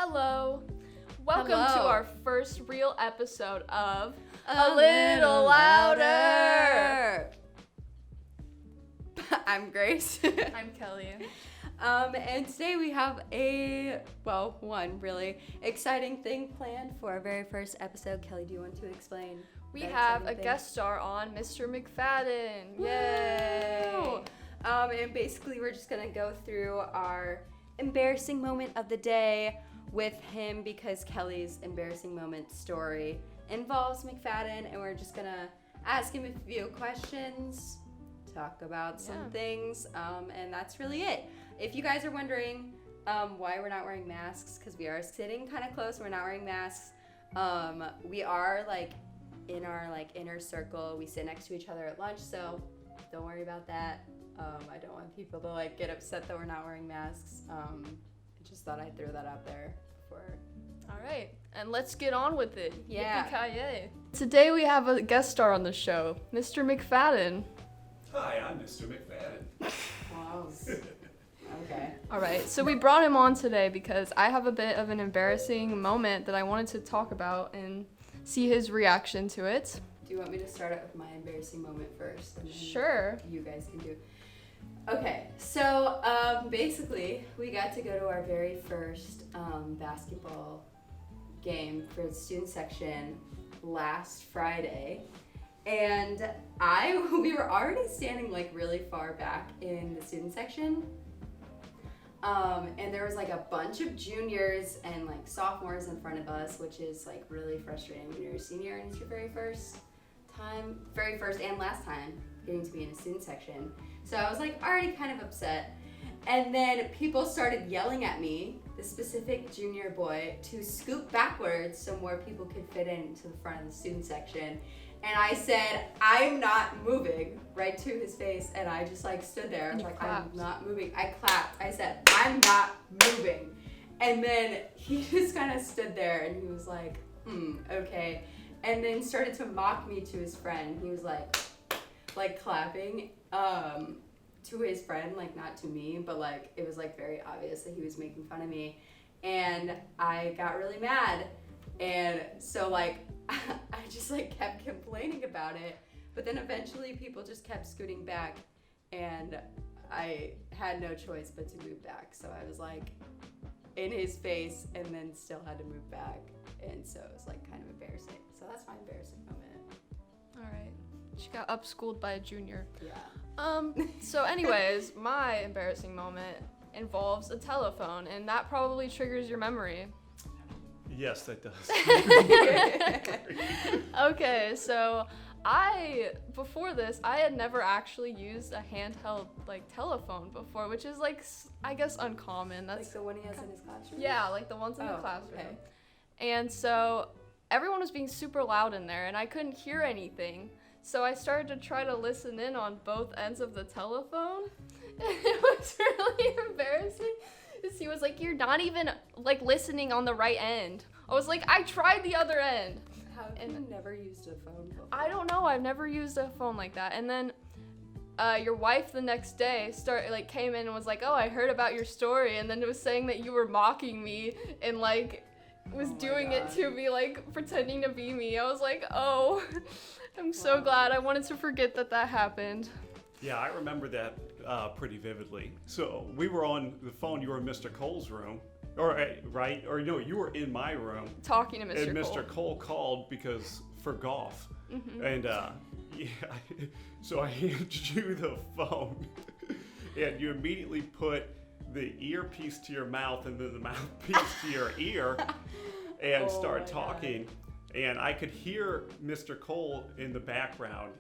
Hello. Welcome Hello. to our first real episode of A Little Louder. I'm Grace. I'm Kelly. And today we have one really exciting thing planned for our very first episode. Kelly, do you want to explain? We that have a exciting thing? guest star on, Mr. McFadden. Yay! Woo! And basically we're just gonna go through our embarrassing moment of the day with him because Kelly's embarrassing moment story involves McFadden, and we're just gonna ask him a few questions, talk about some things, and that's really it. If you guys are wondering why we're not wearing masks, because we are sitting kind of close, we're not wearing masks. We are in our inner circle. We sit next to each other at lunch, so don't worry about that. I don't want people to get upset that we're not wearing masks. I just thought I'd throw that out there before. All right, and let's get on with it. Yeah. Yippee-ki-yay. Today we have a guest star on the show, Mr. McFadden. Hi, I'm Mr. McFadden. Wow. Okay. All right, so we brought him on today because I have a bit of an embarrassing moment that I wanted to talk about and see his reaction to it. Do you want me to start out with my embarrassing moment first? And then Sure. You guys can do. Okay, so basically we got to go to our very first basketball game for the student section last Friday, and we were already standing really far back in the student section, and there was a bunch of juniors and sophomores in front of us, which is really frustrating when you're a senior and it's your very first and last time getting to be in a student section. So I was already kind of upset. And then people started yelling at me, the specific junior boy, to scoot backwards so more people could fit into the front of the student section. And I said, I'm not moving, right to his face. And I just stood there. I was I'm not moving. I clapped. I said, I'm not moving. And then he just kind of stood there and he was okay. And then started to mock me to his friend. He was clapping to his friend, not to me, but it was very obvious that he was making fun of me. And I got really mad. And so I just kept complaining about it. But then eventually people just kept scooting back, and I had no choice but to move back. So I was in his face and then still had to move back. And so it was kind of embarrassing. So that's my embarrassing moment. All right. She got upschooled by a junior. Yeah. So anyways, my embarrassing moment involves a telephone, and that probably triggers your memory. Yes, that does. Okay, so before this, I had never actually used a handheld telephone before, which is I guess uncommon. That's the one he has in his classroom? Yeah, the ones in the classroom. Okay. And so everyone was being super loud in there, and I couldn't hear anything. So I started to try to listen in on both ends of the telephone. And it was really embarrassing. Because he was you're not even listening on the right end. I was I tried the other end. How have you never used a phone before? I don't know. I've never used a phone like that. And then your wife the next day came in and was oh, I heard about your story. And then it was saying that you were mocking me and was doing it to me, pretending to be me. I was oh, I'm so glad. I wanted to forget that happened. Yeah, I remember that pretty vividly. So we were on the phone. You were in Mr. Cole's room, right? Or no, you were in my room. Talking to Mr. And Cole. Mr. Cole called for golf. Mm-hmm. And so I handed you the phone, and you immediately put the earpiece to your mouth and then the mouthpiece to your ear and started talking. God. And I could hear Mr. Cole in the background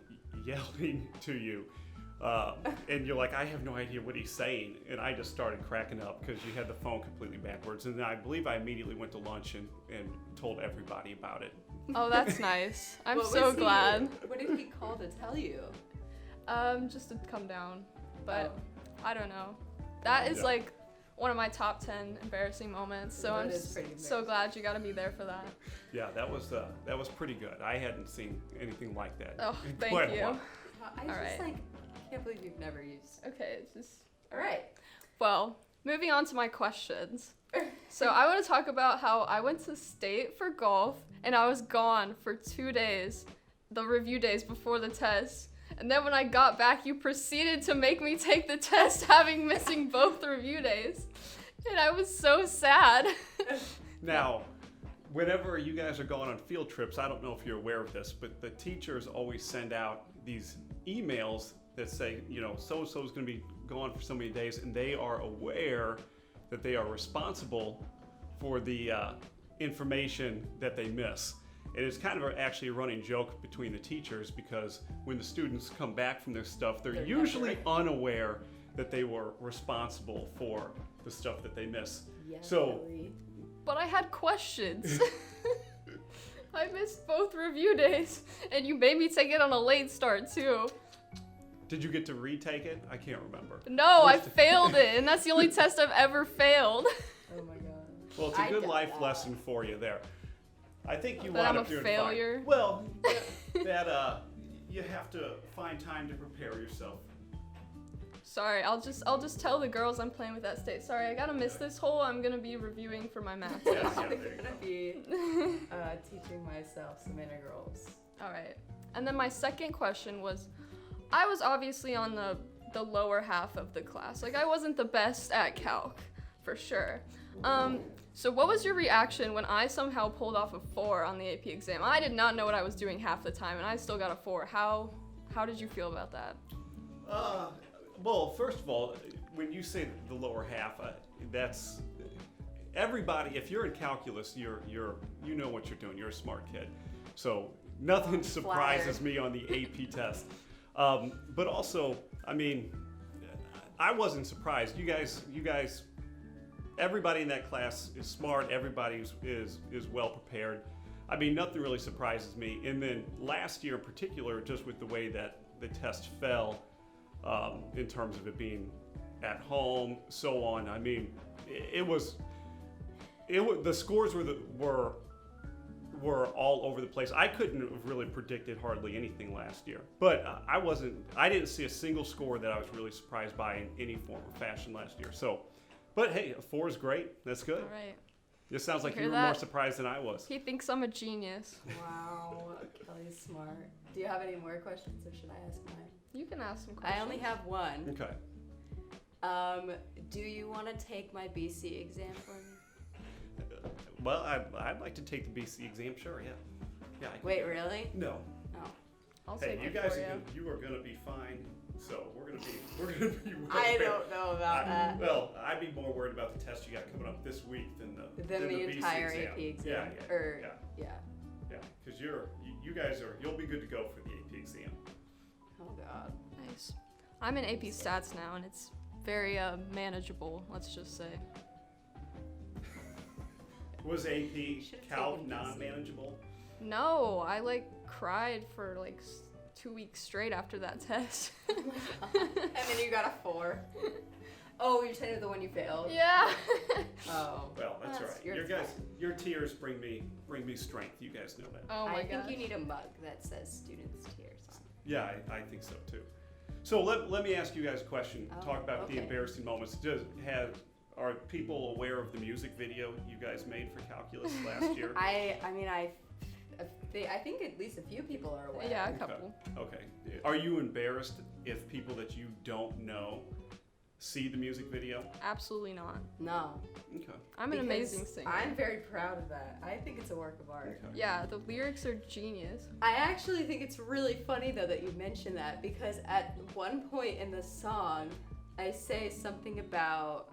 yelling to you. And you're I have no idea what he's saying. And I just started cracking up because you had the phone completely backwards. And then I believe I immediately went to lunch and told everybody about it. Oh, that's nice. I'm so glad. What did he call to tell you? Just to come down. But I don't know. That is one of my top 10 embarrassing moments. So I'm so glad you got to be there for that. Yeah, that was pretty good. I hadn't seen anything like that. Oh, thank you. I can't believe you've never used. Okay, it's just all right. Well, moving on to my questions. So I want to talk about how I went to state for golf and I was gone for 2 days, the review days before the test. And then when I got back, you proceeded to make me take the test having missing both review days. And I was so sad. Now, whenever you guys are going on field trips, I don't know if you're aware of this, but the teachers always send out these emails that say, so-and-so is going to be gone for so many days, and they are aware that they are responsible for the information that they miss. And it's kind of actually a running joke between the teachers, because when the students come back from their stuff, they're usually unaware that they were responsible for the stuff that they miss. Yeah, So, really. But I had questions. I missed both review days, and you made me take it on a late start too. did you get to retake it? I can't remember. No, I failed it, and that's the only test I've ever failed. Oh my god. Well, it's a I good got life that. lesson for you there. I think you That wound I'm up a doing failure? fine. Well, that you have to find time to prepare yourself. Sorry, I'll just tell the girls I'm playing with that state. Sorry, I gotta miss this whole. I'm gonna be reviewing for my math Yeah, test. yeah, I'm there you gonna go. be teaching myself some integrals. All right. And then my second question was, I was obviously on the lower half of the class. Like, I wasn't the best at calc, for sure. So what was your reaction when I somehow pulled off a 4 on the AP exam? I did not know what I was doing half the time, and I still got a 4. How did you feel about that? Well, first of all, when you say the lower half, that's everybody. If you're in calculus, you know what you're doing. You're a smart kid, so nothing surprises me on the AP test. But also, I mean, I wasn't surprised. You guys, everybody in that class is smart. Everybody is well prepared. I mean, nothing really surprises me. And then last year in particular, just with the way that the test fell, in terms of it being at home, so on. I mean, it was the scores were all over the place. I couldn't have really predicted hardly anything last year, but I didn't see a single score that I was really surprised by in any form or fashion last year. So, but hey, a 4 is great. That's good. All right. It sounds like Hear you were that? more surprised than I was. He thinks I'm a genius. Wow, Kelly's smart. Do you have any more questions, or should I ask mine? You can ask some questions. I only have one. Okay. Do you want to take my BC exam for me? Well, I'd like to take the BC exam. Sure, yeah. Yeah. Wait, really? No. Oh. I'll Hey, take you it guys for you are gonna be fine. So we're gonna be well I prepared. don't know about that. Well, I'd be more worried about the test you got coming up this week than the BC entire exam. AP exam. Yeah. Yeah. Because you guys you'll be good to go for the AP exam. Oh god. Nice. I'm in AP Stats now, and it's very manageable. Let's just say. Was AP Should've Calc taken BC. non-manageable? No, I cried for 2 weeks straight after that test. And then you got a 4. Oh, you're saying the one you failed? Yeah. Oh. Well, that's That's- right. you're Your tears bring me strength. You guys know that. Oh my I god. think you need a mug that says students' tears on it. Yeah, I think so too. So let me ask you guys a question. Oh, Talk about the okay. embarrassing moments. Are people aware of the music video you guys made for calculus last year? I think at least a few people are aware. Yeah, a Okay. couple. Okay. Are you embarrassed if people that you don't know see the music video? Absolutely not. No. Okay. I'm an Because amazing singer. I'm very proud of that. I think it's a work of art. Okay. Yeah, the lyrics are genius. I actually think it's really funny though that you mentioned that, because at one point in the song, I say something about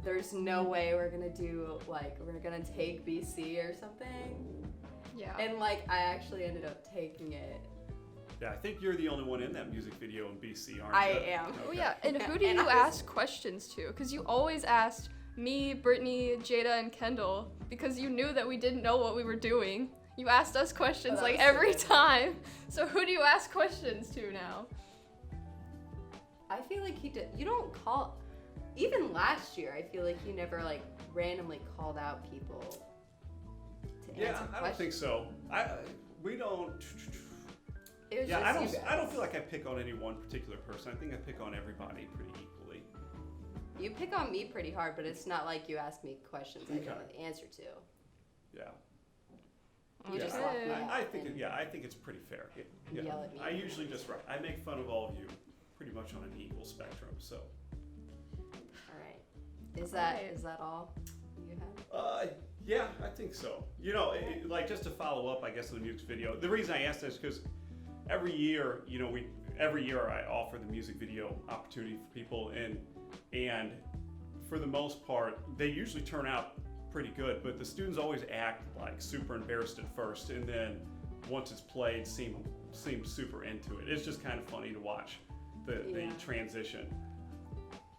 there's no way we're gonna take BC or something, Yeah. and I actually ended up taking it. Yeah, I think you're the only one in that music video in BC, aren't I you? am. Oh yeah, and who do And you I was- ask questions to? Because you always asked me, Brittany, Jada, and Kendall, because you knew that we didn't know what we were doing. You asked us questions Oh, that was every so good. time. So who do you ask questions to now? I feel like he did. You don't call. Even last year, I feel like you never randomly called out people to Yeah, answer I don't think so. We don't. It was Yeah, just I don't feel like I pick on any one particular person. I think I pick on everybody pretty equally. You pick on me pretty hard, but it's not like you ask me questions I don't know the answer to. Yeah. You just lock me out I think and I think it's pretty fair. yell at me. I usually just I make fun of all of you pretty much on an equal spectrum. So. All right. Is that all you have? Yeah, I think so. You know, like just to follow up, I guess, on the music video. The reason I asked this is because every year, you know, every year I offer the music video opportunity for people, and for the most part, they usually turn out pretty good. But the students always act like super embarrassed at first, and then once it's played, seem super into it. It's just kind of funny to watch the transition.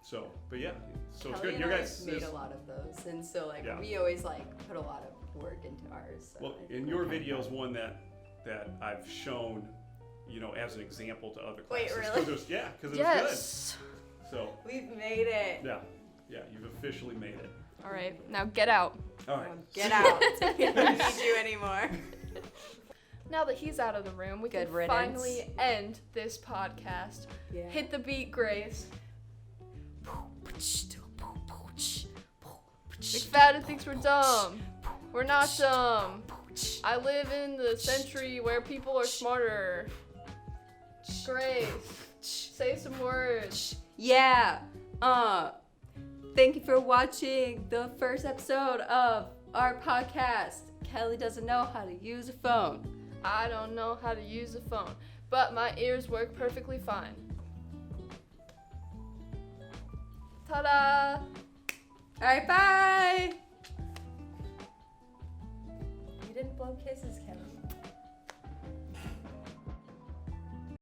So, but yeah, so Kelly it's good. and You I guys made a lot of those, and so like we always like put a lot of work into ours. So well, in your video is one that I've shown, you know, as an example to other classes. Wait, really? Because it was good. So we've made it. yeah, you've officially made it. All right, now get out. All right. Get out. We don't need you anymore. Now that he's out of the room, we Good can riddance. finally end this podcast. Yeah. Hit the beat, Grace. McFadden thinks we're dumb. We're not dumb. I live in the century where people are smarter. Grace, say some words. Yeah. Thank you for watching the first episode of our podcast. Kelly doesn't know how to use a phone. I don't know how to use a phone, but my ears work perfectly fine. Ta-da! All right, bye. You didn't blow kisses, Kelly.